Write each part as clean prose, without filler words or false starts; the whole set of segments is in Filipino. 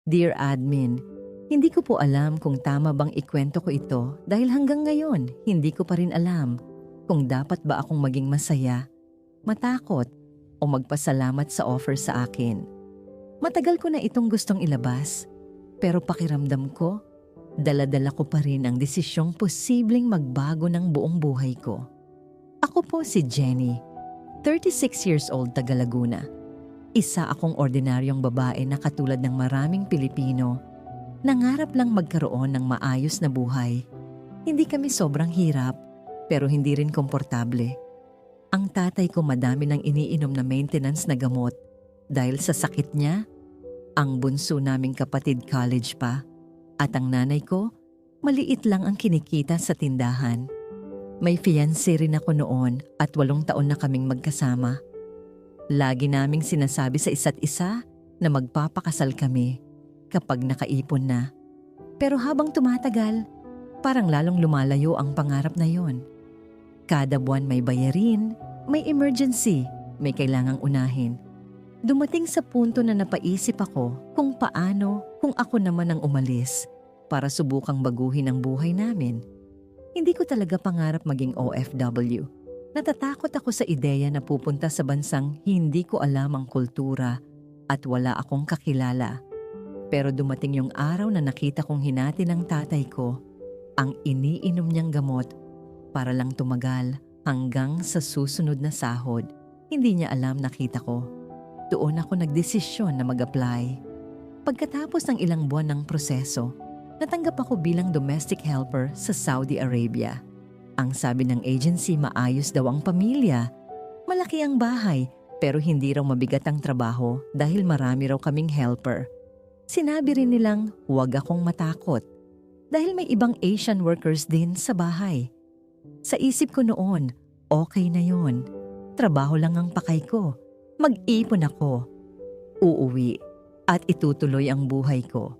Dear Admin, hindi ko po alam kung tama bang ikwento ko ito dahil hanggang ngayon hindi ko pa rin alam kung dapat ba akong maging masaya, matakot o magpasalamat sa offer sa akin. Matagal ko na itong gustong ilabas pero pakiramdam ko, dala-dala ko pa rin ang desisyong posibleng magbago ng buong buhay ko. Ako po si Jenny, 36 years old, taga Laguna. Isa akong ordinaryong babae na katulad ng maraming Pilipino, nangarap lang magkaroon ng maayos na buhay. Hindi kami sobrang hirap, pero hindi rin komportable. Ang tatay ko madami nang iniinom na maintenance na gamot. Dahil sa sakit niya, ang bunso naming kapatid college pa, at ang nanay ko, maliit lang ang kinikita sa tindahan. May fiancé rin ako noon at 8 taon na kaming magkasama. Lagi naming sinasabi sa isa't isa na magpapakasal kami kapag nakaipon na. Pero habang tumatagal, parang lalong lumalayo ang pangarap na yon. Kada buwan may bayarin, may emergency, may kailangang unahin. Dumating sa punto na napaisip ako kung paano kung ako naman ang umalis para subukang baguhin ang buhay namin. Hindi ko talaga pangarap maging OFW. Natatakot ako sa ideya na pupunta sa bansang hindi ko alam ang kultura at wala akong kakilala. Pero dumating yung araw na nakita kong hinati ng tatay ko ang iniinom niyang gamot para lang tumagal hanggang sa susunod na sahod. Hindi niya alam nakita ko. Doon ako nagdesisyon na mag-apply. Pagkatapos ng ilang buwan ng proseso, natanggap ako bilang domestic helper sa Saudi Arabia. Ang sabi ng agency, maayos daw ang pamilya. Malaki ang bahay pero hindi raw mabigat ang trabaho dahil marami raw kaming helper. Sinabi rin nilang huwag akong matakot dahil may ibang Asian workers din sa bahay. Sa isip ko noon, okay na yon. Trabaho lang ang pakay ko. Mag-ipon ako. Uuwi at itutuloy ang buhay ko.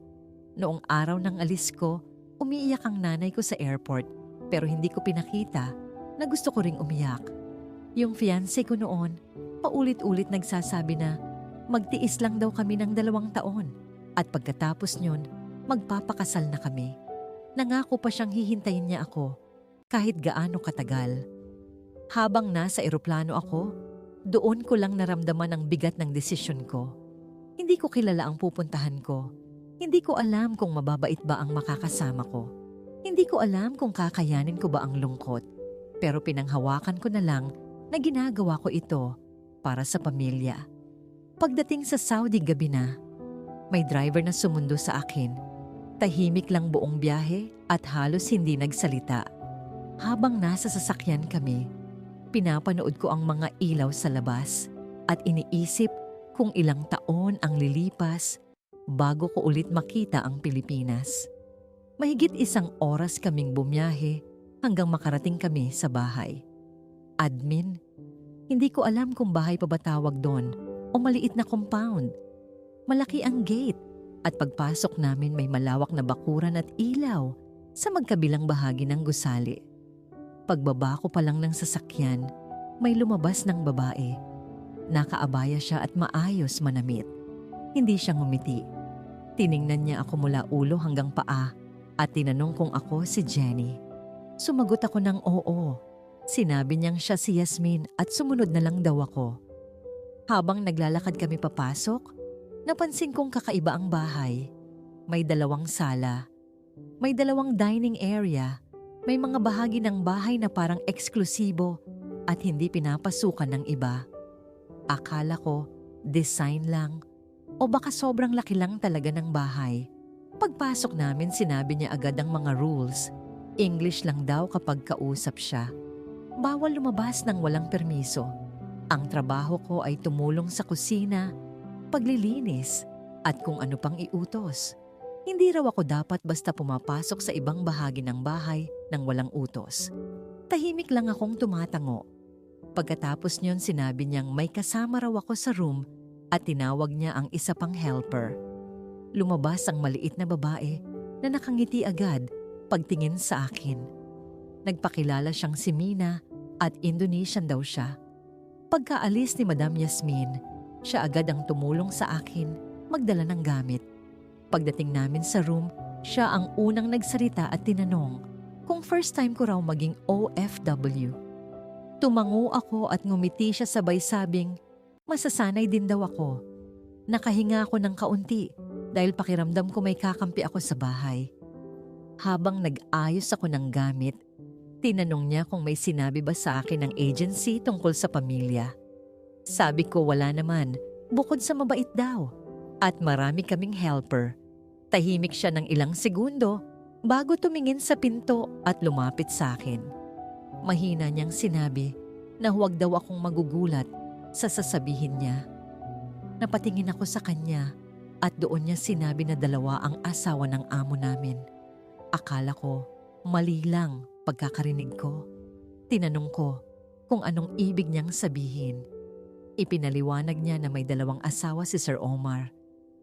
Noong araw ng alis ko, umiiyak ang nanay ko sa airport. Pero hindi ko pinakita na gusto ko ring umiyak. Yung fiancé ko noon, paulit-ulit nagsasabi na magtiis lang daw kami ng 2 taon at pagkatapos nyon, magpapakasal na kami. Nangako pa siyang hihintayin niya ako kahit gaano katagal. Habang nasa eroplano ako, doon ko lang naramdaman ang bigat ng desisyon ko. Hindi ko kilala ang pupuntahan ko. Hindi ko alam kung mababait ba ang makakasama ko. Hindi ko alam kung kakayanin ko ba ang lungkot, pero pinanghawakan ko na lang na ginagawa ko ito para sa pamilya. Pagdating sa Saudi gabi na, may driver na sumundo sa akin. Tahimik lang buong biyahe at halos hindi nagsalita. Habang nasa sasakyan kami, pinapanood ko ang mga ilaw sa labas at iniisip kung ilang taon ang lilipas bago ko ulit makita ang Pilipinas. Mahigit 1 oras kaming bumiyahe hanggang makarating kami sa bahay. Admin, hindi ko alam kung bahay pa ba tawag doon o maliit na compound. Malaki ang gate at pagpasok namin may malawak na bakuran at ilaw sa magkabilang bahagi ng gusali. Pagbaba ko pa lang ng sasakyan, may lumabas ng babae. Nakaabaya siya at maayos manamit. Hindi siya ngumiti. Tiningnan niya ako mula ulo hanggang paa. At tinanong kung ako si Jenny. Sumagot ako ng oo. Sinabi niyang siya si Yasmin at sumunod na lang daw ako. Habang naglalakad kami papasok, napansin kong kakaiba ang bahay. May 2 sala. May 2 dining area. May mga bahagi ng bahay na parang eksklusibo at hindi pinapasukan ng iba. Akala ko, design lang o baka sobrang laki lang talaga ng bahay. Pagpasok namin, sinabi niya agad ang mga rules. English lang daw kapag kausap siya. Bawal lumabas ng walang permiso. Ang trabaho ko ay tumulong sa kusina, paglilinis, at kung ano pang iutos. Hindi raw ako dapat basta pumapasok sa ibang bahagi ng bahay nang walang utos. Tahimik lang akong tumatango. Pagkatapos niyon, sinabi niyang may kasama raw ako sa room at tinawag niya ang isa pang helper. Lumabas ang maliit na babae na nakangiti agad pagtingin sa akin. Nagpakilala siyang si Mina at Indonesian daw siya. Pagkaalis ni Madam Yasmin, siya agad ang tumulong sa akin magdala ng gamit. Pagdating namin sa room, siya ang unang nagsalita at tinanong kung first time ko raw maging OFW. Tumango ako at ngumiti siya sabay sabing, masasanay din daw ako. Nakahinga ako ng kaunti dahil pakiramdam ko may kakampi ako sa bahay. Habang nag-ayos ako ng gamit, tinanong niya kung may sinabi ba sa akin ng agency tungkol sa pamilya. Sabi ko wala naman, bukod sa mabait daw. At marami kaming helper. Tahimik siya ng ilang segundo bago tumingin sa pinto at lumapit sa akin. Mahina niyang sinabi na huwag daw akong magugulat sa sasabihin niya. Napatingin ako sa kanya at doon niya sinabi na 2 ang asawa ng amo namin. Akala ko mali lang pagkakarinig ko. Tinanong ko kung anong ibig niyang sabihin. Ipinaliwanag niya na may 2 asawa si Sir Omar.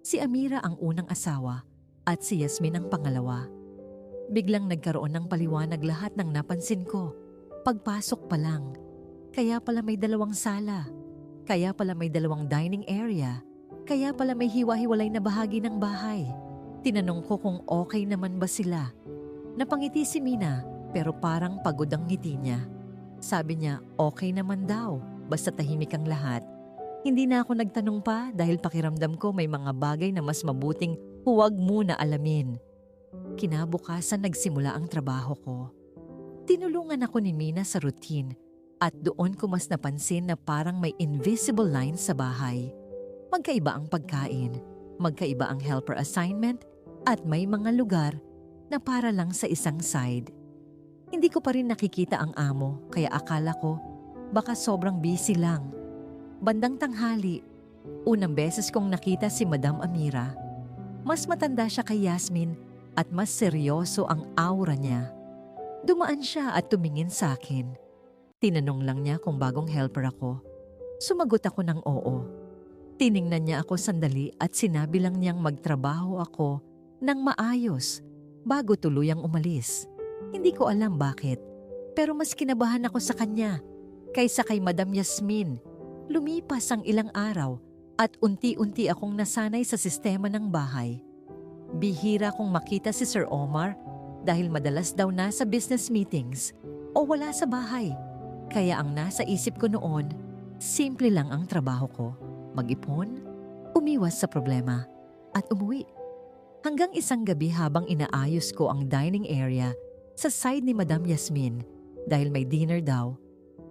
Si Amira ang unang asawa at si Yasmin ang pangalawa. Biglang nagkaroon ng paliwanag lahat ng napansin ko. Pagpasok pa lang. Kaya pala may 2 sala. Kaya pala may 2 dining area. Kaya pala may hiwa-hiwalay na bahagi ng bahay. Tinanong ko kung okay naman ba sila. Napangiti si Mina pero parang pagod ang ngiti niya. Sabi niya okay naman daw basta tahimik ang lahat. Hindi na ako nagtanong pa dahil pakiramdam ko may mga bagay na mas mabuting huwag muna alamin. Kinabukasan nagsimula ang trabaho ko. Tinulungan ako ni Mina sa routine at doon ko mas napansin na parang may invisible line sa bahay. Magkaiba ang pagkain, magkaiba ang helper assignment at may mga lugar na para lang sa isang side. Hindi ko pa rin nakikita ang amo kaya akala ko baka sobrang busy lang. Bandang tanghali, unang beses kong nakita si Madam Amira. Mas matanda siya kay Yasmin at mas seryoso ang aura niya. Dumaan siya at tumingin sa akin. Tinanong lang niya kung bagong helper ako. Sumagot ako ng oo. Tiningnan niya ako sandali at sinabi lang niyang magtrabaho ako ng maayos bago tuluyang umalis. Hindi ko alam bakit, pero mas kinabahan ako sa kanya kaysa kay Madam Yasmin. Lumipas ang ilang araw at unti-unti akong nasanay sa sistema ng bahay. Bihira kong makita si Sir Omar dahil madalas daw nasa business meetings o wala sa bahay. Kaya ang nasa isip ko noon, simple lang ang trabaho ko. Mag-ipon, umiwas sa problema, at umuwi. Hanggang isang gabi habang inaayos ko ang dining area sa side ni Madam Yasmin dahil may dinner daw,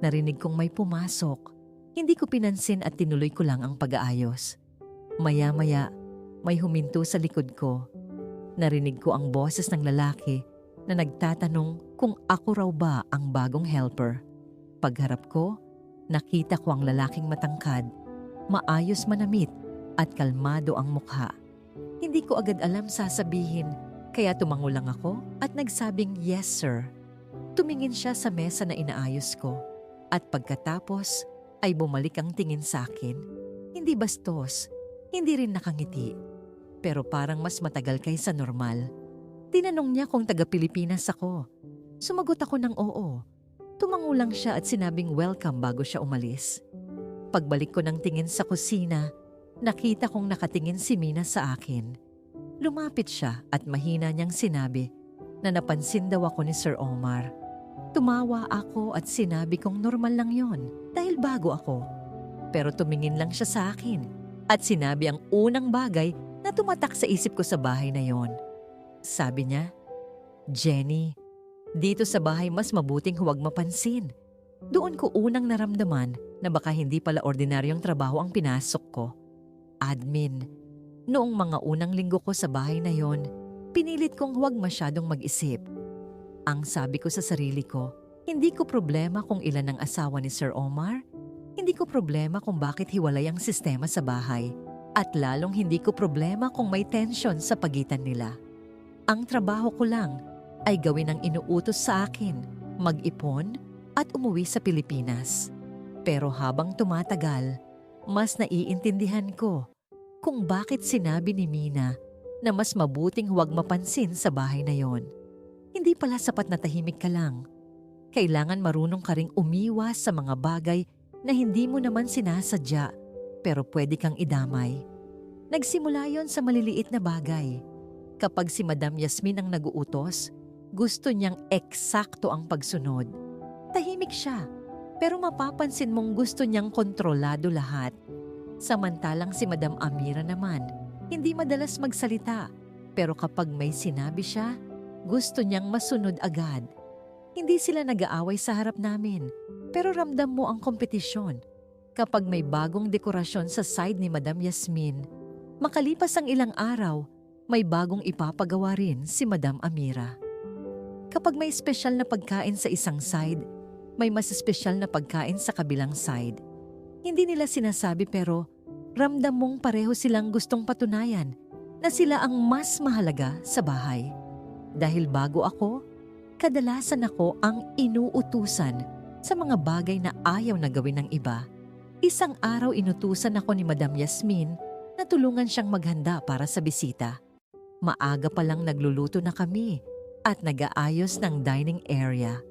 narinig kong may pumasok. Hindi ko pinansin at tinuloy ko lang ang pag-aayos. Maya-maya, may huminto sa likod ko. Narinig ko ang boses ng lalaki na nagtatanong kung ako raw ba ang bagong helper. Pagharap ko, nakita ko ang lalaking matangkad, maayos manamit at kalmado ang mukha. Hindi ko agad alam sasabihin, kaya tumango lang ako at nagsabing yes sir. Tumingin siya sa mesa na inaayos ko at pagkatapos ay bumalik ang tingin sa akin. Hindi bastos, hindi rin nakangiti, pero parang mas matagal kaysa normal. Tinanong niya kung taga-Pilipinas ako. Sumagot ako ng oo. Tumango lang siya at sinabing welcome bago siya umalis. Pagbalik ko ng tingin sa kusina, nakita kong nakatingin si Mina sa akin. Lumapit siya at mahina niyang sinabi na napansin daw ako ni Sir Omar. Tumawa ako at sinabi kong normal lang yon dahil bago ako. Pero tumingin lang siya sa akin at sinabi ang unang bagay na tumatak sa isip ko sa bahay na yon. Sabi niya, Jenny, dito sa bahay mas mabuting huwag mapansin. Doon ko unang naramdaman na baka hindi pala ordinaryong trabaho ang pinasok ko. Admin. Noong mga unang linggo ko sa bahay na yon, pinilit kong huwag masyadong mag-isip. Ang sabi ko sa sarili ko, hindi ko problema kung ilan ang asawa ni Sir Omar. Hindi ko problema kung bakit hiwalay ang sistema sa bahay. At lalong hindi ko problema kung may tensyon sa pagitan nila. Ang trabaho ko lang ay gawin ang inuutos sa akin, mag-ipon at umuwi sa Pilipinas. Pero habang tumatagal, mas naiintindihan ko kung bakit sinabi ni Mina na mas mabuting huwag mapansin sa bahay na yon. Hindi pala sapat na tahimik ka lang. Kailangan marunong ka ring umiwas sa mga bagay na hindi mo naman sinasadya pero pwede kang idamay. Nagsimula yon sa maliliit na bagay. Kapag si Madam Yasmin ang naguutos, gusto niyang eksakto ang pagsunod. Tahimik siya, pero mapapansin mong gusto niyang kontrolado lahat. Samantalang si Madam Amira naman, hindi madalas magsalita, pero kapag may sinabi siya, gusto niyang masunod agad. Hindi sila nag-aaway sa harap namin, pero ramdam mo ang kompetisyon. Kapag may bagong dekorasyon sa side ni Madam Yasmin, makalipas ang ilang araw, may bagong ipapagawa rin si Madam Amira. Kapag may espesyal na pagkain sa isang side, may mas espesyal na pagkain sa kabilang side. Hindi nila sinasabi pero ramdam mong pareho silang gustong patunayan na sila ang mas mahalaga sa bahay. Dahil bago ako, kadalasan ako ang inuutusan sa mga bagay na ayaw na gawin ng iba. Isang araw inutusan ako ni Madam Yasmin na tulungan siyang maghanda para sa bisita. Maaga pa lang nagluluto na kami at nag-aayos ng dining area.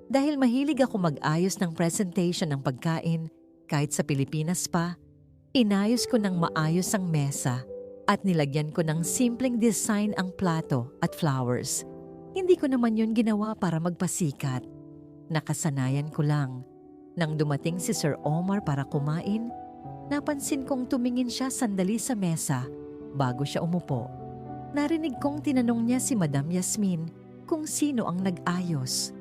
Dahil mahilig ako mag-ayos ng presentation ng pagkain kahit sa Pilipinas pa, inayos ko ng maayos ang mesa at nilagyan ko ng simpleng design ang plato at flowers. Hindi ko naman yun ginawa para magpasikat. Nakasanayan ko lang. Nang dumating si Sir Omar para kumain, napansin kong tumingin siya sandali sa mesa bago siya umupo. Narinig kong tinanong niya si Madam Yasmin kung sino ang nag-ayos.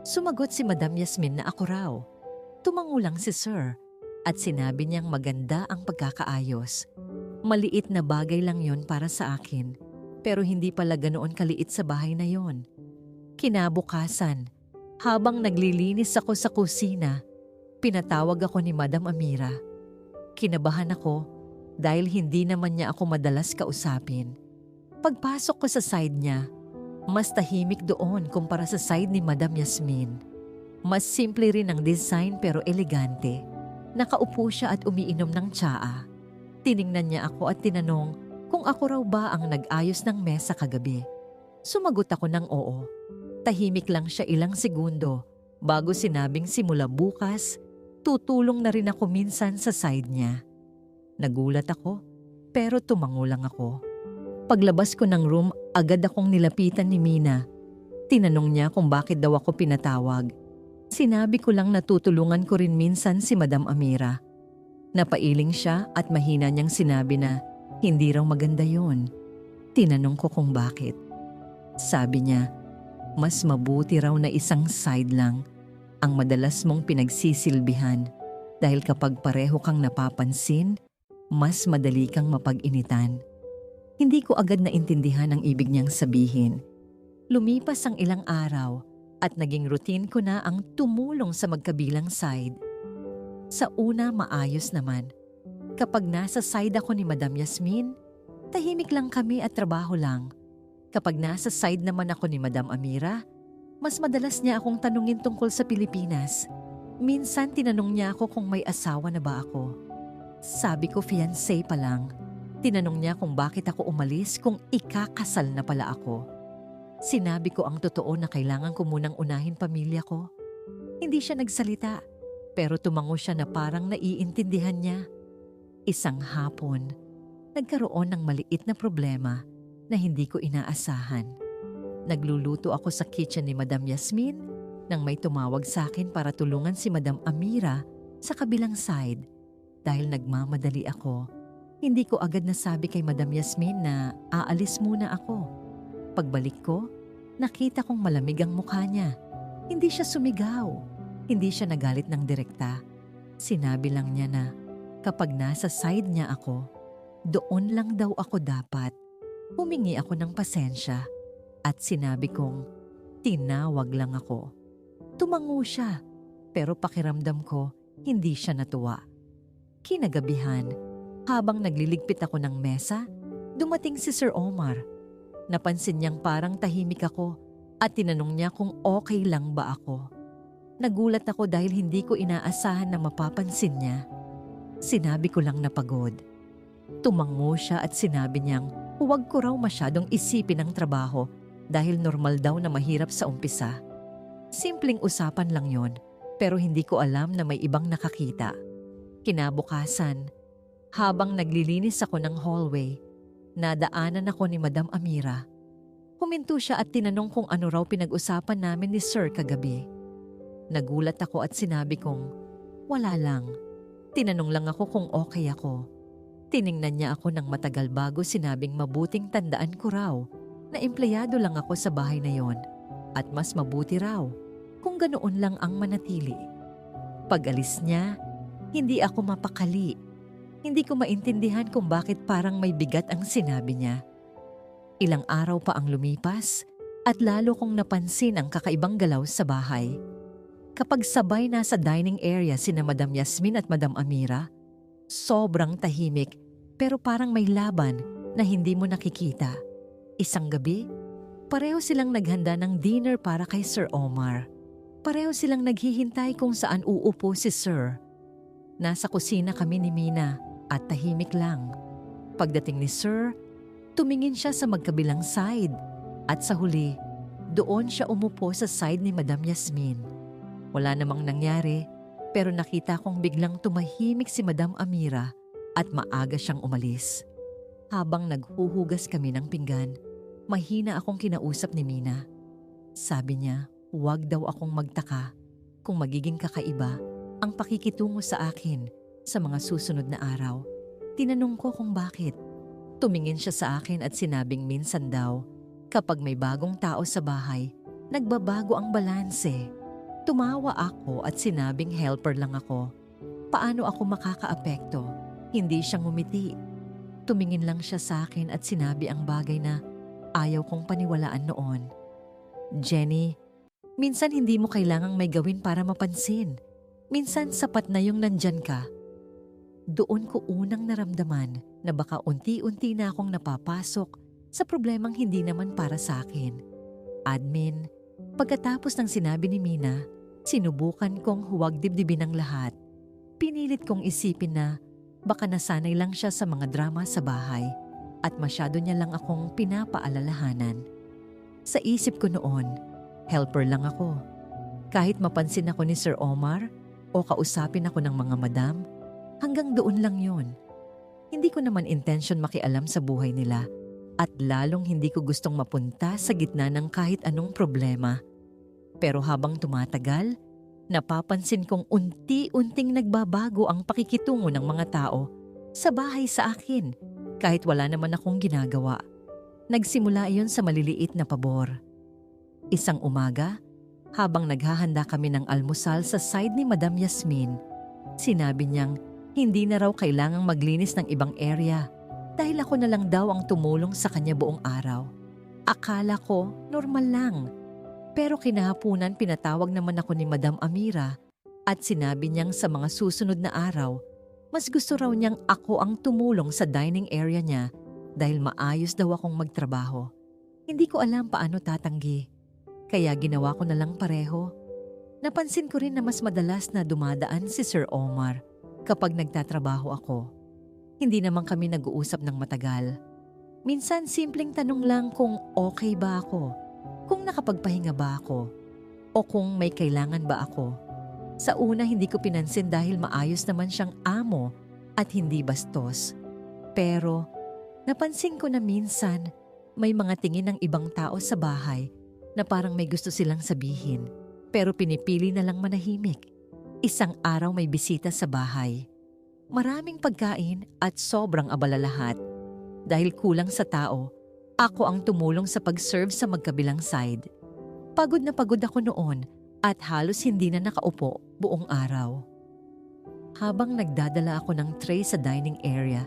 Sumagot si Madam Yasmin na ako raw. Tumango lang si Sir at sinabi niyang maganda ang pagkakaayos. Maliit na bagay lang yon para sa akin, pero hindi pala ganoon kaliit sa bahay na yon. Kinabukasan, habang naglilinis ako sa kusina, pinatawag ako ni Madam Amira. Kinabahan ako dahil hindi naman niya ako madalas kausapin. Pagpasok ko sa side niya, mas tahimik doon kumpara sa side ni Madam Yasmin. Mas simple rin ang design pero elegante. Nakaupo siya at umiinom ng tsaa. Tiningnan niya ako at tinanong kung ako raw ba ang nag-ayos ng mesa kagabi. Sumagot ako ng oo. Tahimik lang siya ilang segundo bago sinabing simula bukas, tutulong na rin ako minsan sa side niya. Nagulat ako pero tumango lang ako. Paglabas ko ng room, agad akong nilapitan ni Mina. Tinanong niya kung bakit daw ako pinatawag. Sinabi ko lang na tutulungan ko rin minsan si Madam Amira. Napailing siya at mahina niyang sinabi na hindi raw maganda yon. Tinanong ko kung bakit. Sabi niya, mas mabuti raw na isang side lang ang madalas mong pinagsisilbihan dahil kapag pareho kang napapansin, mas madali kang mapag-initan. Hindi ko agad naintindihan ang ibig niyang sabihin. Lumipas ang ilang araw at naging routine ko na ang tumulong sa magkabilang side. Sa una, maayos naman. Kapag nasa side ako ni Madam Yasmin, tahimik lang kami at trabaho lang. Kapag nasa side naman ako ni Madam Amira, mas madalas niya akong tanungin tungkol sa Pilipinas. Minsan tinanong niya ako kung may asawa na ba ako. Sabi ko fiancé pa lang. Tinanong niya kung bakit ako umalis kung ikakasal na pala ako. Sinabi ko ang totoo na kailangan ko munang unahin pamilya ko. Hindi siya nagsalita, pero tumango siya na parang naiintindihan niya. Isang hapon, nagkaroon ng maliit na problema na hindi ko inaasahan. Nagluluto ako sa kitchen ni Madam Yasmin nang may tumawag sa akin para tulungan si Madam Amira sa kabilang side. Dahil nagmamadali ako, hindi ko agad nasabi kay Madam Yasmin na aalis muna ako. Pagbalik ko, nakita kong malamig ang mukha niya. Hindi siya sumigaw. Hindi siya nagalit ng direkta. Sinabi lang niya na kapag nasa side niya ako, doon lang daw ako dapat. Humingi ako ng pasensya at sinabi kong tinawag lang ako. Tumango siya pero pakiramdam ko hindi siya natuwa. Kinagabihan, habang nagliligpit ako ng mesa, dumating si Sir Omar. Napansin niyang parang tahimik ako at tinanong niya kung okay lang ba ako. Nagulat ako dahil hindi ko inaasahan na mapapansin niya. Sinabi ko lang na pagod. Tumango siya at sinabi niyang huwag ko raw masyadong isipin ang trabaho dahil normal daw na mahirap sa umpisa. Simpleng usapan lang yon, pero hindi ko alam na may ibang nakakita. Kinabukasan, Habang naglilinis ako ng hallway, nadaanan ako ni Madam Amira. Huminto siya at tinanong kung ano raw pinag-usapan namin ni Sir kagabi. Nagulat ako at sinabi kong, wala lang. Tinanong lang ako kung okay ako. Tiningnan niya ako ng matagal bago sinabing mabuting tandaan ko raw na empleyado lang ako sa bahay na yon at mas mabuti raw kung ganoon lang ang manatili. Pag-alis niya, hindi ako mapakali. Hindi ko maintindihan kung bakit parang may bigat ang sinabi niya. Ilang araw pa ang lumipas at lalo kong napansin ang kakaibang galaw sa bahay. Kapag sabay nasa dining area sina Madam Yasmin at Madam Amira, sobrang tahimik pero parang may laban na hindi mo nakikita. Isang gabi, pareho silang naghanda ng dinner para kay Sir Omar. Pareho silang naghihintay kung saan uupo si Sir. Nasa kusina kami ni Mina at tahimik lang. Pagdating ni Sir, tumingin siya sa magkabilang side at sa huli, doon siya umupo sa side ni Madam Yasmin. Wala namang nangyari pero nakita kong biglang tumahimik si Madam Amira at maaga siyang umalis. Habang naghuhugas kami ng pinggan, mahina akong kinausap ni Mina. Sabi niya, huwag daw akong magtaka kung magiging kakaiba ang pakikitungo sa akin sa mga susunod na araw. Tinanong ko kung bakit. Tumingin siya sa akin at sinabing minsan daw, kapag may bagong tao sa bahay, nagbabago ang balanse. Tumawa ako at sinabing helper lang ako. Paano ako makakaapekto? Hindi siya ngumiti. Tumingin lang siya sa akin at sinabi ang bagay na ayaw kong paniwalaan noon. Jenny, minsan hindi mo kailangang may gawin para mapansin. Minsan sapat na yung nandyan ka. Doon ko unang naramdaman na baka unti-unti na akong napapasok sa problemang hindi naman para sa akin. Admin, pagkatapos ng sinabi ni Mina, sinubukan kong huwag dibdibin ang lahat. Pinilit kong isipin na baka nasanay lang siya sa mga drama sa bahay at masyado niya lang akong pinapaalalahanan. Sa isip ko noon, helper lang ako. Kahit mapansin ako ni Sir Omar o kausapin ako ng mga madam, hanggang doon lang yun. Hindi ko naman intention makialam sa buhay nila at lalong hindi ko gustong mapunta sa gitna ng kahit anong problema. Pero habang tumatagal, napapansin kong unti-unting nagbabago ang pakikitungo ng mga tao sa bahay sa akin kahit wala naman akong ginagawa. Nagsimula iyon sa maliliit na pabor. Isang umaga, habang naghahanda kami ng almusal sa side ni Madam Yasmin, sinabi niyang hindi na raw kailangang maglinis ng ibang area dahil ako na lang daw ang tumulong sa kanya buong araw. Akala ko normal lang. Pero kinahapunan pinatawag naman ako ni Madam Amira at sinabi niyang sa mga susunod na araw, mas gusto raw niyang ako ang tumulong sa dining area niya dahil maayos daw akong magtrabaho. Hindi ko alam paano tatanggi, kaya ginawa ko na lang pareho. Napansin ko rin na mas madalas na dumadaan si Sir Omar kapag nagtatrabaho ako. Hindi naman kami nag-uusap ng matagal. Minsan simpleng tanong lang kung okay ba ako, kung nakapagpahinga ba ako, o kung may kailangan ba ako. Sa una hindi ko pinansin dahil maayos naman siyang amo at hindi bastos. Pero napansin ko na minsan may mga tingin ng ibang tao sa bahay na parang may gusto silang sabihin pero pinipili na lang manahimik. Isang araw may bisita sa bahay. Maraming pagkain at sobrang abala lahat. Dahil kulang sa tao, ako ang tumulong sa pag-serve sa magkabilang side. Pagod na pagod ako noon at halos hindi na nakaupo buong araw. Habang nagdadala ako ng tray sa dining area,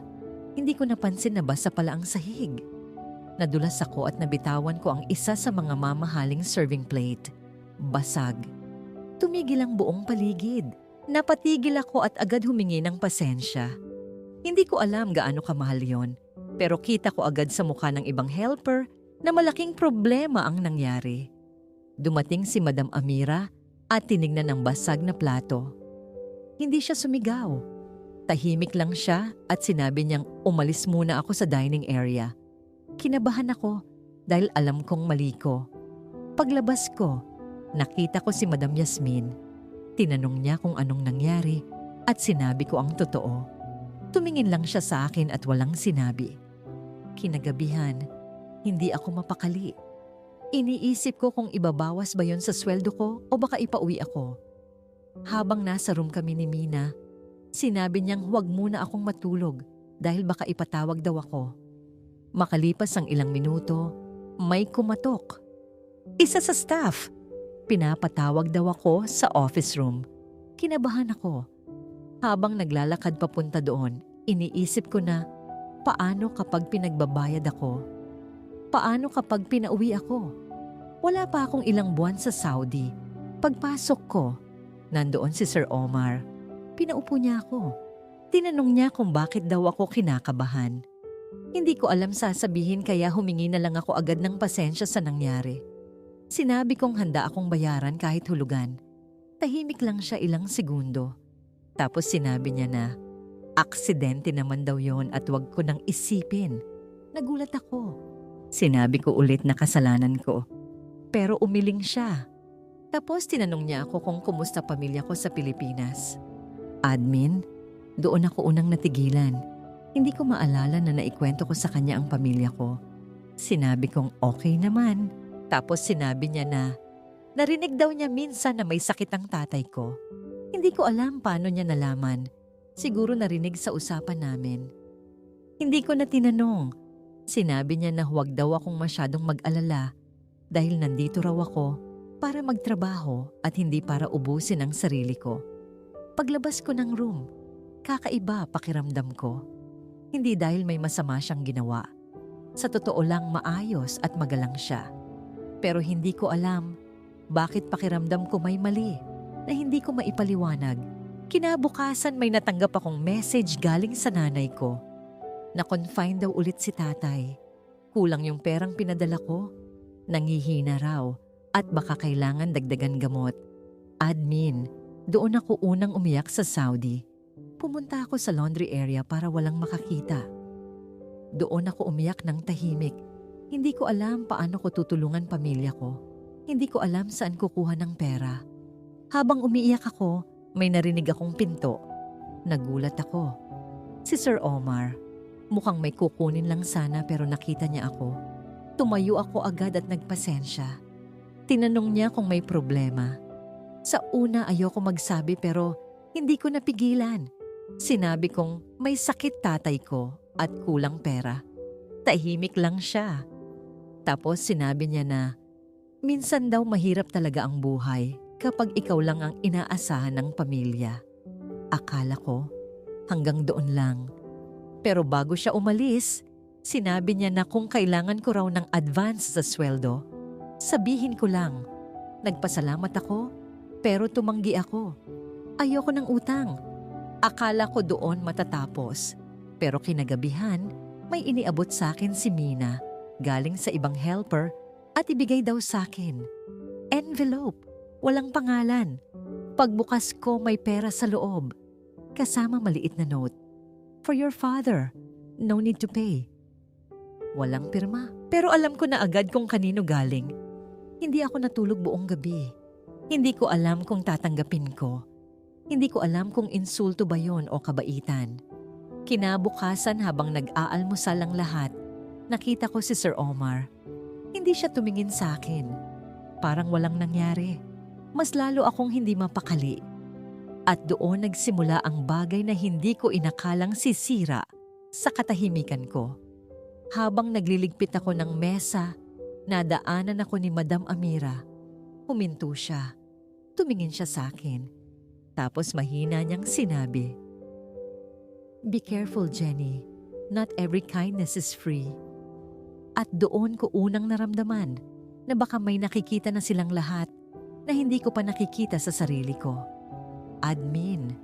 hindi ko napansin na basa pala ang sahig. Nadulas ako at nabitawan ko ang isa sa mga mamahaling serving plate. Basag. Tumigil ang buong paligid. Napatigil ako at agad humingi ng pasensya. Hindi ko alam gaano kamahal yon. Pero kita ko agad sa mukha ng ibang helper na malaking problema ang nangyari. Dumating si Madam Amira at tinignan ang basag na plato. Hindi siya sumigaw. Tahimik lang siya at sinabi niyang umalis muna ako sa dining area. Kinabahan ako dahil alam kong mali ko. Paglabas ko, nakita ko si Madam Yasmin. Tinanong niya kung anong nangyari at sinabi ko ang totoo. Tumingin lang siya sa akin at walang sinabi. Kinagabihan, hindi ako mapakali. Iniisip ko kung ibabawas ba yon sa sweldo ko o baka ipauwi ako. Habang nasa room kami ni Mina, sinabi niyang huwag muna akong matulog dahil baka ipatawag daw ako. Makalipas ang ilang minuto, may kumatok. Isa sa staff. Pinapatawag daw ako sa office room. Kinabahan ako. Habang naglalakad papunta doon, iniisip ko na, paano kapag pinagbabayad ako? Paano kapag pinauwi ako? Wala pa akong ilang buwan sa Saudi. Pagpasok ko, nandoon si Sir Omar. Pinaupo niya ako. Tinanong niya kung bakit daw ako kinakabahan. Hindi ko alam sasabihin kaya humingi na lang ako agad ng pasensya sa nangyari. Sinabi kong handa akong bayaran kahit hulugan. Tahimik lang siya ilang segundo. Tapos sinabi niya na, aksidente naman daw yon at wag ko nang isipin. Nagulat ako. Sinabi ko ulit na kasalanan ko. Pero umiling siya. Tapos tinanong niya ako kung kumusta pamilya ko sa Pilipinas. Admin, doon ako unang natigilan. Hindi ko maalala na naikwento ko sa kanya ang pamilya ko. Sinabi kong okay naman. Tapos sinabi niya na narinig daw niya minsan na may sakit ang tatay ko. Hindi ko alam paano niya nalaman. Siguro narinig sa usapan namin. Hindi ko na tinanong. Sinabi niya na huwag daw akong masyadong mag-alala dahil nandito raw ako para magtrabaho at hindi para ubusin ang sarili ko. Paglabas ko ng room, kakaiba pakiramdam ko. Hindi dahil may masama siyang ginawa. Sa totoo lang maayos at magalang siya. Pero hindi ko alam bakit pakiramdam ko may mali na hindi ko maipaliwanag. Kinabukasan may natanggap akong message galing sa nanay ko. Na-confine daw ulit si tatay. Kulang yung perang pinadala ko. Nangihina raw at baka kailangan dagdagan gamot. Admin, doon ako unang umiyak sa Saudi. Pumunta ako sa laundry area para walang makakita. Doon ako umiyak ng tahimik. Hindi ko alam paano ko tutulungan pamilya ko. Hindi ko alam saan kukuha ng pera. Habang umiiyak ako, may narinig akong pinto. Nagulat ako. Si Sir Omar. Mukhang may kukunin lang sana pero nakita niya ako. Tumayo ako agad at nagpasensya. Tinanong niya kung may problema. Sa una ayoko magsabi pero hindi ko napigilan. Sinabi kong may sakit tatay ko at kulang pera. Tahimik lang siya. Tapos sinabi niya na, minsan daw mahirap talaga ang buhay kapag ikaw lang ang inaasahan ng pamilya. Akala ko, hanggang doon lang. Pero bago siya umalis, sinabi niya na kung kailangan ko raw ng advance sa sweldo, sabihin ko lang. Nagpasalamat ako, pero tumanggi ako. Ayoko ng utang. Akala ko doon matatapos. Pero kinagabihan, may iniabot sa akin si Mina. Galing sa ibang helper at ibigay daw sa akin. Envelope, walang pangalan. Pagbukas ko may pera sa loob. Kasama maliit na note. For your father, no need to pay. Walang pirma, pero alam ko na agad kung kanino galing. Hindi ako natulog buong gabi. Hindi ko alam kung tatanggapin ko. Hindi ko alam kung insulto ba yon o kabaitan. Kinabukasan habang nag-aalmusal ang lahat, nakita ko si Sir Omar. Hindi siya tumingin sa akin. Parang walang nangyari. Mas lalo akong hindi mapakali. At doon nagsimula ang bagay na hindi ko inakalang sisira sa katahimikan ko. Habang nagliligpit ako ng mesa, nadaanan ako ni Madam Amira. Huminto siya. Tumingin siya sa akin. Tapos mahina niyang sinabi, "Be careful, Jenny. Not every kindness is free." At doon ko unang naramdaman na baka may nakikita na silang lahat na hindi ko pa nakikita sa sarili ko. Admin.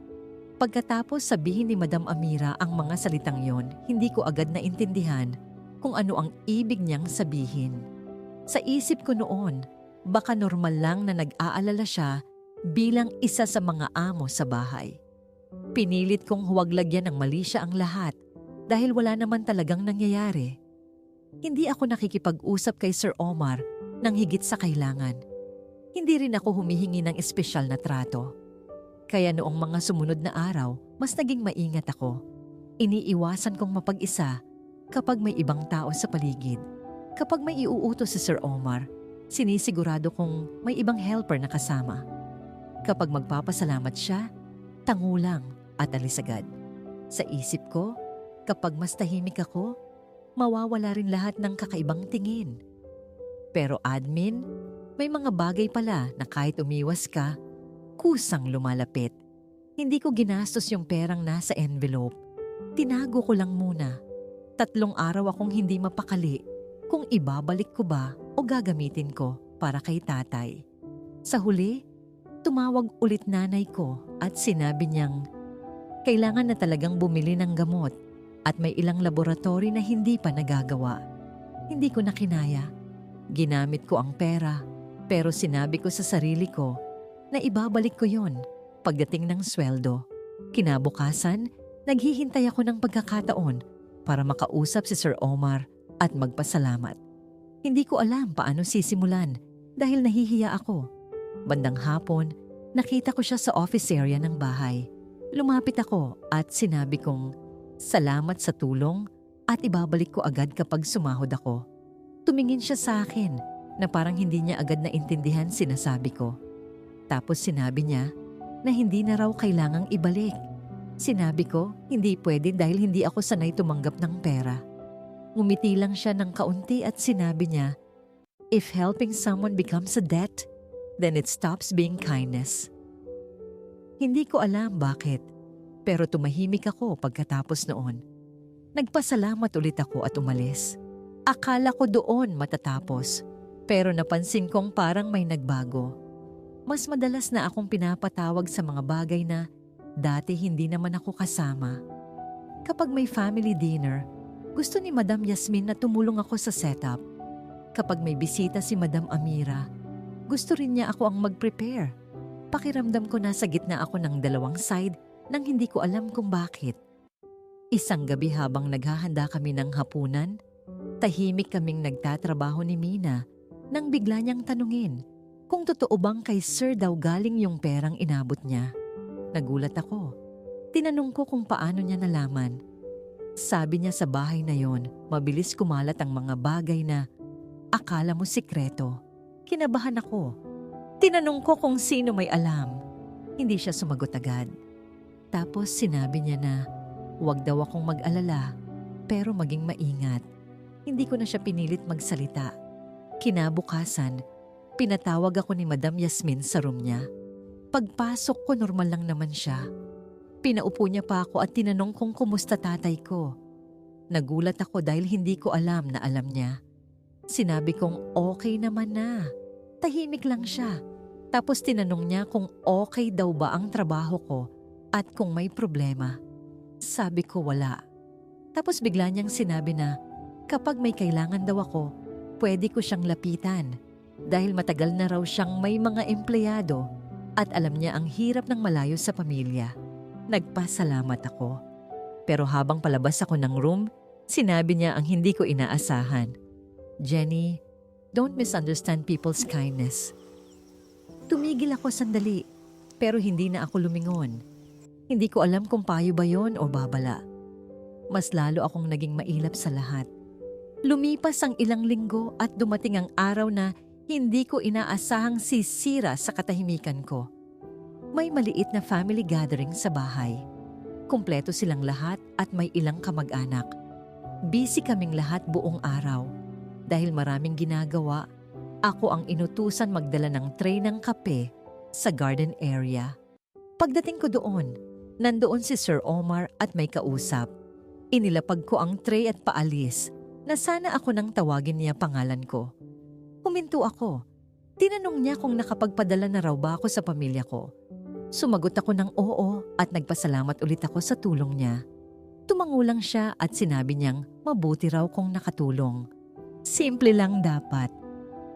Pagkatapos sabihin ni Madam Amira ang mga salitang yon, hindi ko agad naintindihan kung ano ang ibig niyang sabihin. Sa isip ko noon, baka normal lang na nag-aalala siya bilang isa sa mga amo sa bahay. Pinilit kong huwag lagyan ng mali siya ang lahat dahil wala naman talagang nangyayari. Hindi ako nakikipag-usap kay Sir Omar nang higit sa kailangan. Hindi rin ako humihingi ng espesyal na trato. Kaya noong mga sumunod na araw, mas naging maingat ako. Iniiwasan kong mapag-isa kapag may ibang tao sa paligid. Kapag may iuutos si Sir Omar, sinisigurado kong may ibang helper na kasama. Kapag magpapasalamat siya, tangulang at alis agad. Sa isip ko, kapag mas tahimik ako, mawawala rin lahat ng kakaibang tingin. Pero admin, may mga bagay pala na kahit umiwas ka, kusang lumalapit. Hindi ko ginastos yung perang nasa envelope. Tinago ko lang muna. 3 araw akong hindi mapakali kung ibabalik ko ba o gagamitin ko para kay tatay. Sa huli, tumawag ulit nanay ko at sinabi niyang kailangan na talagang bumili ng gamot at may ilang laboratory na hindi pa nagagawa. Hindi ko na kinaya. Ginamit ko ang pera pero sinabi ko sa sarili ko na ibabalik ko yon pagdating ng sweldo. Kinabukasan, naghihintay ako ng pagkakataon para makausap si Sir Omar at magpasalamat. Hindi ko alam paano sisimulan dahil nahihiya ako. Bandang hapon, nakita ko siya sa office area ng bahay. Lumapit ako at sinabi kong salamat sa tulong at ibabalik ko agad kapag sumahod ako. Tumingin siya sa akin na parang hindi niya agad naintindihan sinasabi ko. Tapos sinabi niya na hindi na raw kailangang ibalik. Sinabi ko, hindi pwede dahil hindi ako sanay tumanggap ng pera. Ngumiti lang siya ng kaunti at sinabi niya, if helping someone becomes a debt, then it stops being kindness. Hindi ko alam bakit, pero tumahimik ako pagkatapos noon. Nagpasalamat ulit ako at umalis. Akala ko doon matatapos, pero napansin kong parang may nagbago. Mas madalas na akong pinapatawag sa mga bagay na dati hindi naman ako kasama. Kapag may family dinner, gusto ni Madam Yasmin na tumulong ako sa setup. Kapag may bisita si Madam Amira, gusto rin niya ako ang mag-prepare. Pakiramdam ko nasa gitna ako ng 2 side nang hindi ko alam kung bakit. Isang gabi habang naghahanda kami ng hapunan, tahimik kaming nagtatrabaho ni Mina nang bigla niyang tanungin kung totoo bang kay Sir daw galing yung perang inabot niya. Nagulat ako. Tinanong ko kung paano niya nalaman. Sabi niya sa bahay na yon, mabilis kumalat ang mga bagay na akala mo sikreto. Kinabahan ako. Tinanong ko kung sino may alam. Hindi siya sumagot agad. Tapos sinabi niya na huwag daw akong mag-alala pero maging maingat. Hindi ko na siya pinilit magsalita. Kinabukasan, pinatawag ako ni Madam Yasmin sa room niya. Pagpasok ko, normal lang naman siya. Pinaupo niya pa ako at tinanong kung kumusta tatay ko. Nagulat ako dahil hindi ko alam na alam niya. Sinabi kong okay naman na. Tahimik lang siya. Tapos tinanong niya kung okay daw ba ang trabaho ko at kung may problema. Sabi ko wala. Tapos bigla niyang sinabi na kapag may kailangan daw ako, pwede ko siyang lapitan. Dahil matagal na raw siyang may mga empleyado at alam niya ang hirap ng malayo sa pamilya. Nagpasalamat ako. Pero habang palabas ako ng room, sinabi niya ang hindi ko inaasahan. Jenny, don't misunderstand people's kindness. Tumigil ako sandali, pero hindi na ako lumingon. Hindi ko alam kung payo ba yon o babala. Mas lalo akong naging mailap sa lahat. Lumipas ang ilang linggo at dumating ang araw na hindi ko inaasahang sisira sa katahimikan ko. May maliit na family gathering sa bahay. Kumpleto silang lahat at may ilang kamag-anak. Busy kaming lahat buong araw. Dahil maraming ginagawa, ako ang inutusan magdala ng tray ng kape sa garden area. Pagdating ko doon, nandoon si Sir Omar at may kausap. Inilapag ko ang tray at paalis na sana ako nang tawagin niya pangalan ko. Huminto ako. Tinanong niya kung nakapagpadala na raw ba ako sa pamilya ko. Sumagot ako ng oo at nagpasalamat ulit ako sa tulong niya. Tumango lang siya at sinabi niyang mabuti raw kung nakatulong. Simple lang dapat.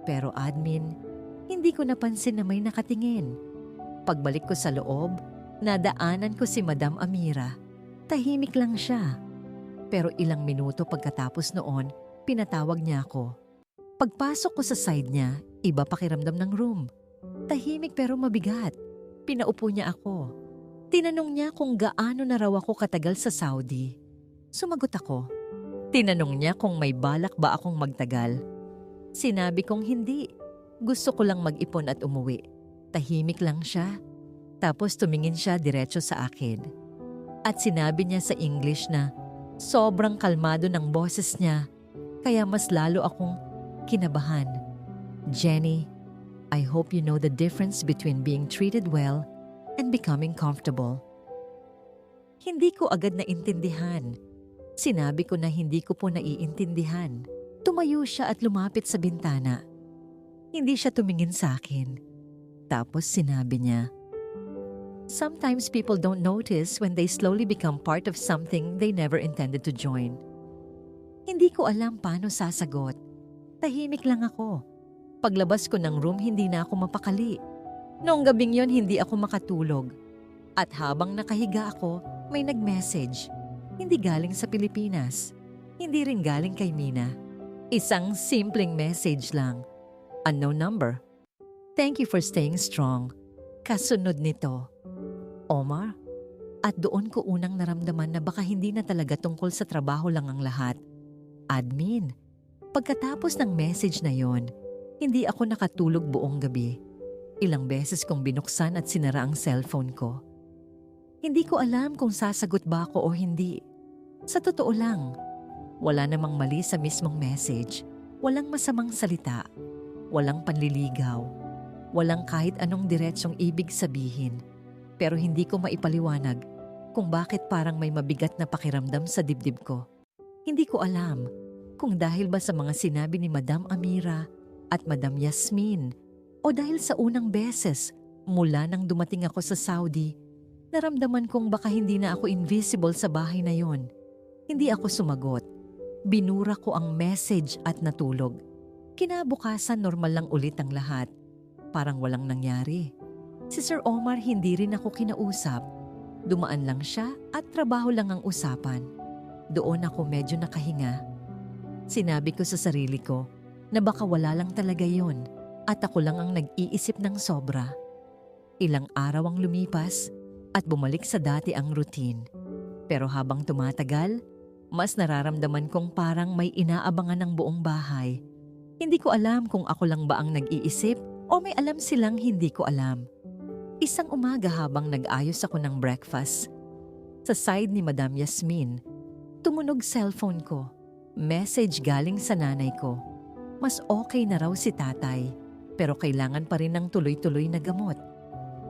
Pero admin, hindi ko napansin na may nakatingin. Pagbalik ko sa loob, nadaanan ko si Madam Amira. Tahimik lang siya. Pero ilang minuto pagkatapos noon, pinatawag niya ako. Pagpasok ko sa side niya, iba pakiramdam ng room. Tahimik pero mabigat. Pinaupo niya ako. Tinanong niya kung gaano na raw ako katagal sa Saudi. Sumagot ako. Tinanong niya kung may balak ba akong magtagal. Sinabi kong hindi. Gusto ko lang mag-ipon at umuwi. Tahimik lang siya. Tapos tumingin siya diretso sa akin. At sinabi niya sa English na sobrang kalmado ng boses niya, kaya mas lalo akong kinabahan. Jenny, I hope you know the difference between being treated well and becoming comfortable. Hindi ko agad naintindihan. Sinabi ko na hindi ko po naiintindihan. Tumayo siya at lumapit sa bintana. Hindi siya tumingin sa akin. Tapos sinabi niya, sometimes people don't notice when they slowly become part of something they never intended to join. Hindi ko alam paano sasagot. Tahimik lang ako. Paglabas ko ng room, hindi na ako mapakali. Noong gabing yon, hindi ako makatulog. At habang nakahiga ako, may nag-message. Hindi galing sa Pilipinas. Hindi rin galing kay Mina. Isang simpleng message lang. Unknown number. Thank you for staying strong. Kasunod nito, Omar. At doon ko unang naramdaman na baka hindi na talaga tungkol sa trabaho lang ang lahat. Admin. Pagkatapos ng message na yon, hindi ako nakatulog buong gabi. Ilang beses kong binuksan at sinara ang cellphone ko. Hindi ko alam kung sasagot ba ako o hindi. Sa totoo lang, wala namang mali sa mismong message. Walang masamang salita. Walang panliligaw. Walang kahit anong diretsyong ibig sabihin. Pero hindi ko maipaliwanag kung bakit parang may mabigat na pakiramdam sa dibdib ko. Hindi ko alam kung dahil ba sa mga sinabi ni Madam Amira at Madam Yasmin o dahil sa unang beses mula nang dumating ako sa Saudi, naramdaman kong baka hindi na ako invisible sa bahay na yon. Hindi ako sumagot. Binura ko ang message at natulog. Kinabukasan normal lang ulit ang lahat. Parang walang nangyari. Si Sir Omar hindi rin ako kinausap. Dumaan lang siya at trabaho lang ang usapan. Doon ako medyo nakahinga. Sinabi ko sa sarili ko na baka wala lang talaga yon at ako lang ang nag-iisip ng sobra. Ilang araw ang lumipas at bumalik sa dati ang routine. Pero habang tumatagal, mas nararamdaman kong parang may inaabangan ng buong bahay. Hindi ko alam kung ako lang ba ang nag-iisip o may alam silang hindi ko alam. Isang umaga habang nag-ayos ako ng breakfast, sa side ni Madam Yasmin, tumunog cellphone ko. Message galing sa nanay ko. Mas okay na raw si tatay, pero kailangan pa rin ng tuloy-tuloy na gamot.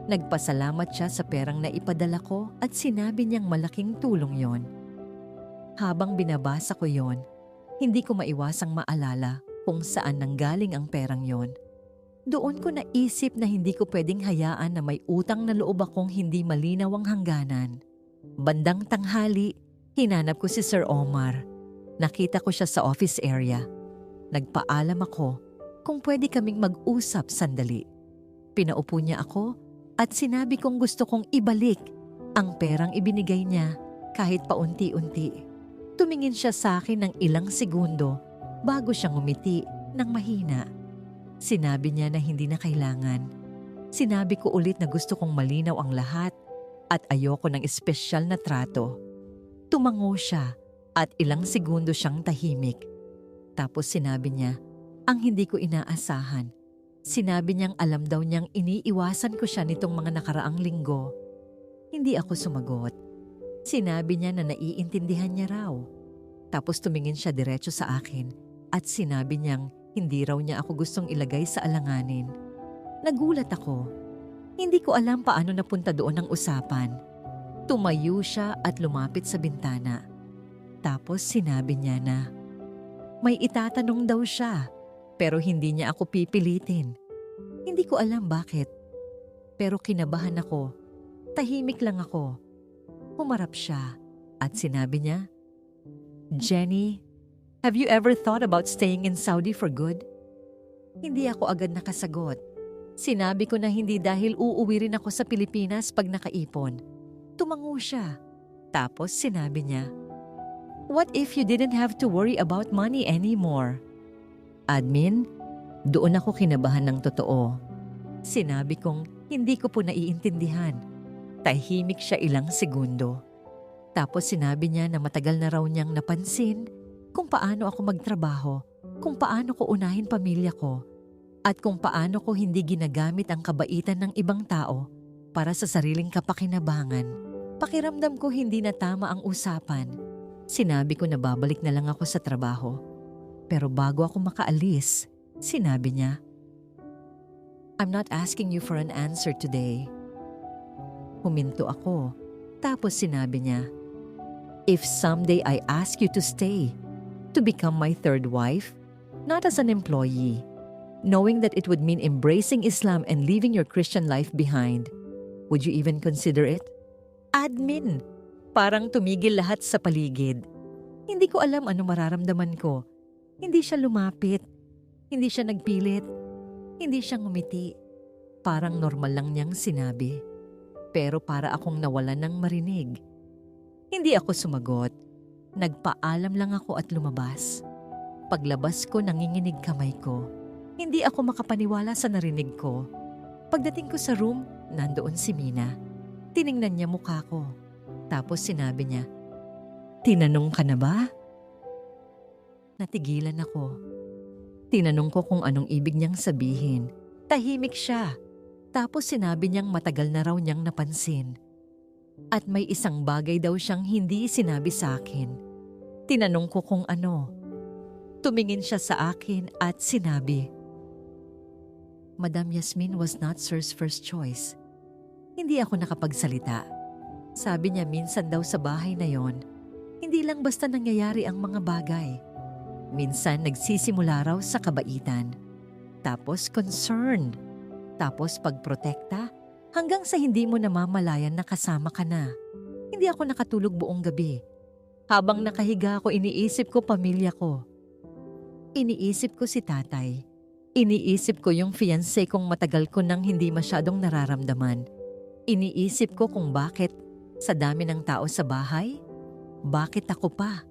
Nagpasalamat siya sa perang na ipadala ko at sinabi niyang malaking tulong yon. Habang binabasa ko yon, hindi ko maiwasang maalala kung saan nanggaling ang perang yon. Doon ko naisip na hindi ko pwedeng hayaan na may utang na loob akong hindi malinaw ang hangganan. Bandang tanghali, hinanap ko si Sir Omar. Nakita ko siya sa office area. Nagpaalam ako kung pwede kaming mag-usap sandali. Pinaupo niya ako at sinabi kong gusto kong ibalik ang perang ibinigay niya kahit paunti-unti. Tumingin siya sa akin ng ilang segundo bago siya ngumiti ng mahina. Sinabi niya na hindi na kailangan. Sinabi ko ulit na gusto kong malinaw ang lahat at ayoko ng espesyal na trato. Tumango siya at ilang segundo siyang tahimik. Tapos sinabi niya, ang hindi ko inaasahan. Sinabi niyang alam daw niyang iniiwasan ko siya nitong mga nakaraang linggo. Hindi ako sumagot. Sinabi niya na naiintindihan niya raw. Tapos tumingin siya diretso sa akin at sinabi niyang hindi raw niya ako gustong ilagay sa alanganin. Nagulat ako. Hindi ko alam paano napunta doon ang usapan. Tumayo siya at lumapit sa bintana. Tapos sinabi niya na may itatanong daw siya, pero hindi niya ako pipilitin. Hindi ko alam bakit. Pero kinabahan ako. Tahimik lang ako. Humarap siya at sinabi niya, Jenny, have you ever thought about staying in Saudi for good? Hindi ako agad nakasagot. Sinabi ko na hindi dahil uuwi rin ako sa Pilipinas pag nakaipon. Tumango siya. Tapos sinabi niya, what if you didn't have to worry about money anymore? Admin, doon ako kinabahan ng totoo. Sinabi kong hindi ko po naiintindihan. Tahimik siya ilang segundo. Tapos sinabi niya na matagal na raw niyang napansin kung paano ako magtrabaho, kung paano ko unahin pamilya ko, at kung paano ko hindi ginagamit ang kabaitan ng ibang tao para sa sariling kapakinabangan. Pakiramdam ko hindi na tama ang usapan. Sinabi ko na babalik na lang ako sa trabaho. Pero bago ako makaalis, sinabi niya, "I'm not asking you for an answer today." Huminto ako. Tapos sinabi niya, "If someday I ask you to stay, to become my third wife, not as an employee, knowing that it would mean embracing Islam and leaving your Christian life behind, would you even consider it?" Admin! Parang tumigil lahat sa paligid. Hindi ko alam ano mararamdaman ko. Hindi siya lumapit. Hindi siya nagpilit. Hindi siya ngumiti. Parang normal lang niyang sinabi. Pero para akong nawalan ng marinig. Hindi ako sumagot. Nagpaalam lang ako at lumabas. Paglabas ko, nanginginig kamay ko. Hindi ako makapaniwala sa narinig ko. Pagdating ko sa room, nandoon si Mina. Tiningnan niya mukha ko. Tapos sinabi niya, "Tinanong ka na ba?" Natigilan ako. Tinanong ko kung anong ibig niyang sabihin. Tahimik siya. Tapos sinabi niyang matagal na raw niyang napansin. At may isang bagay daw siyang hindi sinabi sa akin. Tinanong ko kung ano. Tumingin siya sa akin at sinabi, "Madam Yasmin was not Sir's first choice." Hindi ako nakapagsalita. Sabi niya minsan daw sa bahay na yon, hindi lang basta nangyayari ang mga bagay. Minsan nagsisimula raw sa kabaitan. Tapos concern. Tapos pagprotekta. Hanggang sa hindi mo namamalayan na kasama ka na. Hindi ako nakatulog buong gabi. Habang nakahiga ako, iniisip ko pamilya ko. Iniisip ko si tatay. Iniisip ko yung fiancé kong matagal ko nang hindi masyadong nararamdaman. Iniisip ko kung bakit sa dami ng tao sa bahay, bakit ako pa?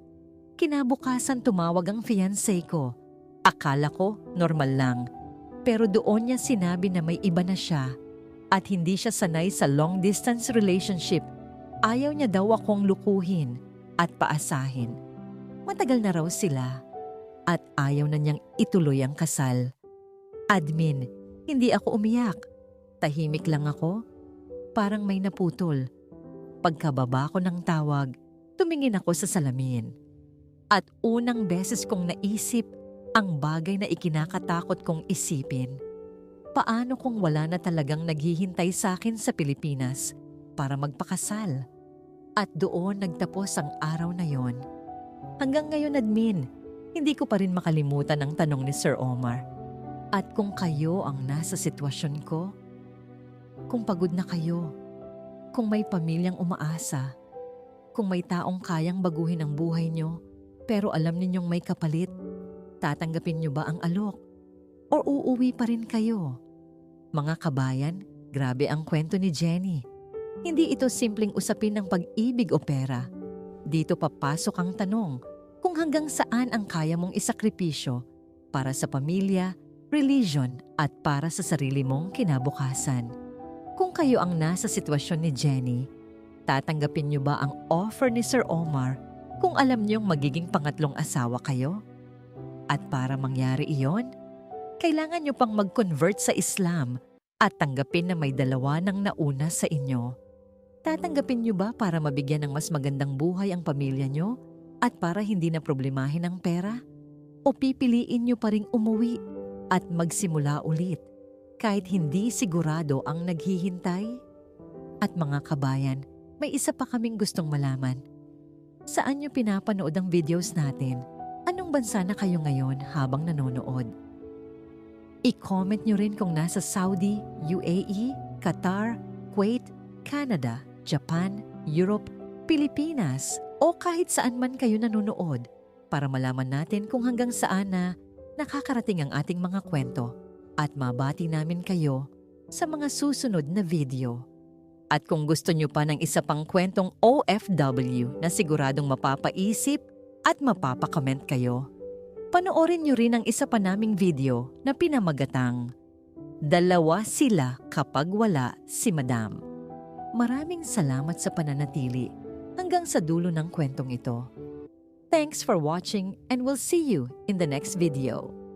Kinabukasan tumawag ang fiancé ko. Akala ko normal lang. Pero doon niya sinabi na may iba na siya at hindi siya sanay sa long distance relationship. Ayaw niya daw akong lukuhin at paasahin. Matagal na raw sila at ayaw na niyang ituloy ang kasal. Admin, hindi ako umiyak. Tahimik lang ako. Parang may naputol. Pagkababa ko ng tawag, tumingin ako sa salamin. At unang beses kong naisip ang bagay na ikinakatakot kong isipin. Paano kung wala na talagang naghihintay sa akin sa Pilipinas para magpakasal? At doon nagtapos ang araw na yon. Hanggang ngayon, admin, hindi ko pa rin makalimutan ang tanong ni Sir Omar. At kung kayo ang nasa sitwasyon ko, kung pagod na kayo, kung may pamilyang umaasa, kung may taong kayang baguhin ang buhay nyo, pero alam ninyong may kapalit, tatanggapin nyo ba ang alok? O uuwi pa rin kayo? Mga kabayan, grabe ang kwento ni Jenny. Hindi ito simpleng usapin ng pag-ibig o pera. Dito papasok ang tanong kung hanggang saan ang kaya mong isakripisyo para sa pamilya, religion at para sa sarili mong kinabukasan. Kung kayo ang nasa sitwasyon ni Jenny, tatanggapin nyo ba ang offer ni Sir Omar kung alam niyong magiging pangatlong asawa kayo? At para mangyari iyon, kailangan nyo pang mag-convert sa Islam at tanggapin na may dalawa nang nauna sa inyo. Tatanggapin nyo ba para mabigyan ng mas magandang buhay ang pamilya nyo at para hindi na problemahin ang pera? O pipiliin nyo pa ring umuwi at magsimula ulit kahit hindi sigurado ang naghihintay? At mga kabayan, may isa pa kaming gustong malaman. Saan nyo pinapanood ang videos natin? Anong bansa na kayo ngayon habang nanonood? I-comment nyo rin kung nasa Saudi, UAE, Qatar, Kuwait, Canada, Japan, Europe, Pilipinas o kahit saan man kayo nanonood para malaman natin kung hanggang saan na nakakarating ang ating mga kwento at mabati namin kayo sa mga susunod na video. At kung gusto nyo pa ng isa pang kwentong OFW na siguradong mapapaisip at mapapakomment kayo, panoorin nyo rin ang isa pa naming video na pinamagatang "Dalawa Sila Kapag Wala si Madam." Maraming salamat sa pananatili hanggang sa dulo ng kwentong ito. Thanks for watching and we'll see you in the next video.